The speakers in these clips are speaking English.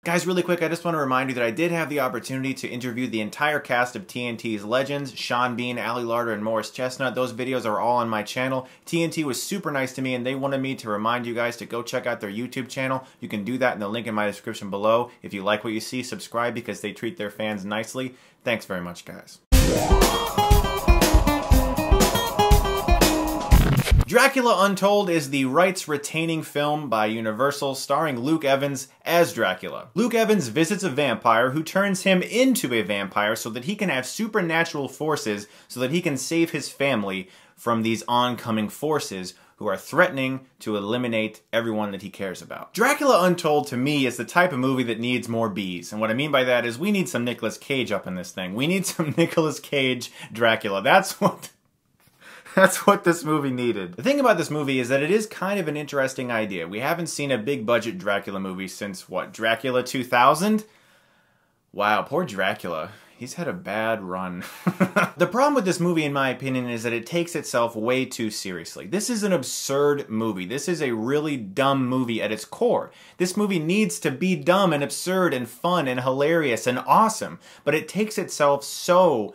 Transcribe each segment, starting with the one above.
Guys, really quick, I just want to remind you that I did have the opportunity to interview the entire cast of TNT's Legends, Sean Bean, Ali Larter, and Morris Chestnut. Those videos are all on my channel. TNT was super nice to me, and they wanted me to remind you guys to go check out their YouTube channel. You can do that in the link in my description below. If you like what you see, subscribe because they treat their fans nicely. Thanks very much, guys. Dracula Untold is the rights-retaining film by Universal starring Luke Evans as Dracula. Luke Evans visits a vampire who turns him into a vampire so that he can have supernatural forces so that he can save his family from these oncoming forces who are threatening to eliminate everyone that he cares about. Dracula Untold, to me, is the type of movie that needs more bees. And what I mean by that is we need some Nicolas Cage up in this thing. We need some Nicolas Cage Dracula. That's what this movie needed. The thing about this movie is that it is kind of an interesting idea. We haven't seen a big budget Dracula movie since, what, Dracula 2000? Wow, poor Dracula. He's had a bad run. The problem with this movie, in my opinion, is that it takes itself way too seriously. This is an absurd movie. This is a really dumb movie at its core. This movie needs to be dumb and absurd and fun and hilarious and awesome, but it takes itself so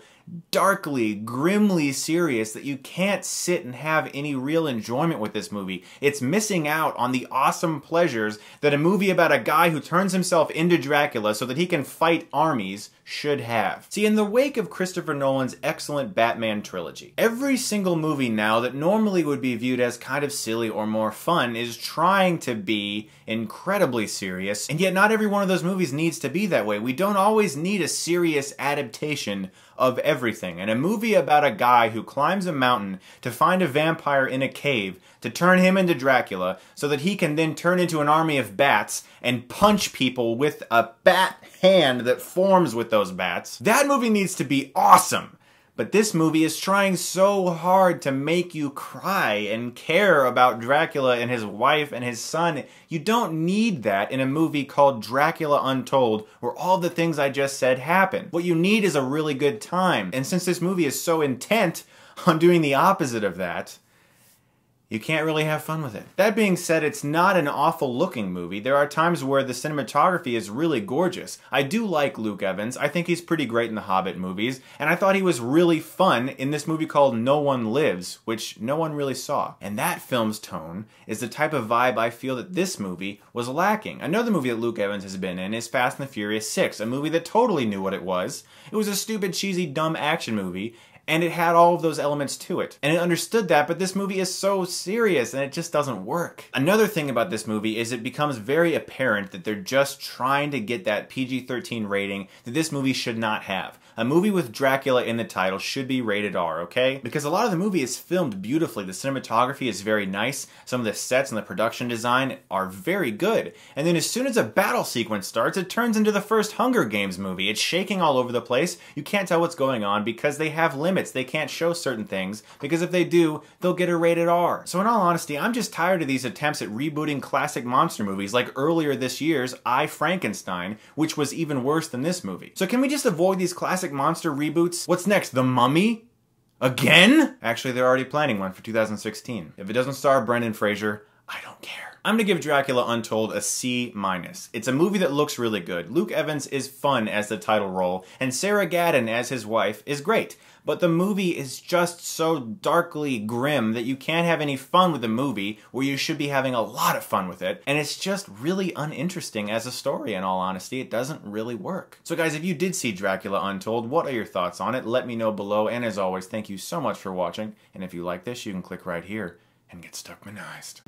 darkly, grimly serious that you can't sit and have any real enjoyment with this movie. It's missing out on the awesome pleasures that a movie about a guy who turns himself into Dracula so that he can fight armies should have. See, in the wake of Christopher Nolan's excellent Batman trilogy, every single movie now that normally would be viewed as kind of silly or more fun is trying to be incredibly serious, and yet not every one of those movies needs to be that way. We don't always need a serious adaptation of everything. And a movie about a guy who climbs a mountain to find a vampire in a cave to turn him into Dracula so that he can then turn into an army of bats and punch people with a bat hand that forms with those bats. That movie needs to be awesome. But this movie is trying so hard to make you cry and care about Dracula and his wife and his son. You don't need that in a movie called Dracula Untold, where all the things I just said happen. What you need is a really good time. And since this movie is so intent on doing the opposite of that, you can't really have fun with it. That being said, it's not an awful looking movie. There are times where the cinematography is really gorgeous. I do like Luke Evans. I think he's pretty great in the Hobbit movies, and I thought he was really fun in this movie called No One Lives, which no one really saw. And that film's tone is the type of vibe I feel that this movie was lacking. Another movie that Luke Evans has been in is Fast and the Furious 6, a movie that totally knew what it was. It was a stupid, cheesy, dumb action movie, and it had all of those elements to it. And it understood that, but this movie is so serious and it just doesn't work. Another thing about this movie is it becomes very apparent that they're just trying to get that PG-13 rating that this movie should not have. A movie with Dracula in the title should be rated R, okay? Because a lot of the movie is filmed beautifully. The cinematography is very nice. Some of the sets and the production design are very good. And then as soon as a battle sequence starts, it turns into the first Hunger Games movie. It's shaking all over the place. You can't tell what's going on because they have limits. They can't show certain things because if they do, they'll get a rated R. So in all honesty, I'm just tired of these attempts at rebooting classic monster movies like earlier this year's I, Frankenstein, which was even worse than this movie. So can we just avoid these classic monster reboots? What's next? The Mummy? Again? Actually, they're already planning one for 2016. If it doesn't star Brendan Fraser, I don't care. I'm gonna give Dracula Untold a C-. It's a movie that looks really good. Luke Evans is fun as the title role, and Sarah Gadon as his wife is great. But the movie is just so darkly grim that you can't have any fun with the movie where you should be having a lot of fun with it. And it's just really uninteresting as a story, in all honesty. It doesn't really work. So guys, if you did see Dracula Untold, what are your thoughts on it? Let me know below. And as always, thank you so much for watching. And if you like this, you can click right here and get Stuckmanized.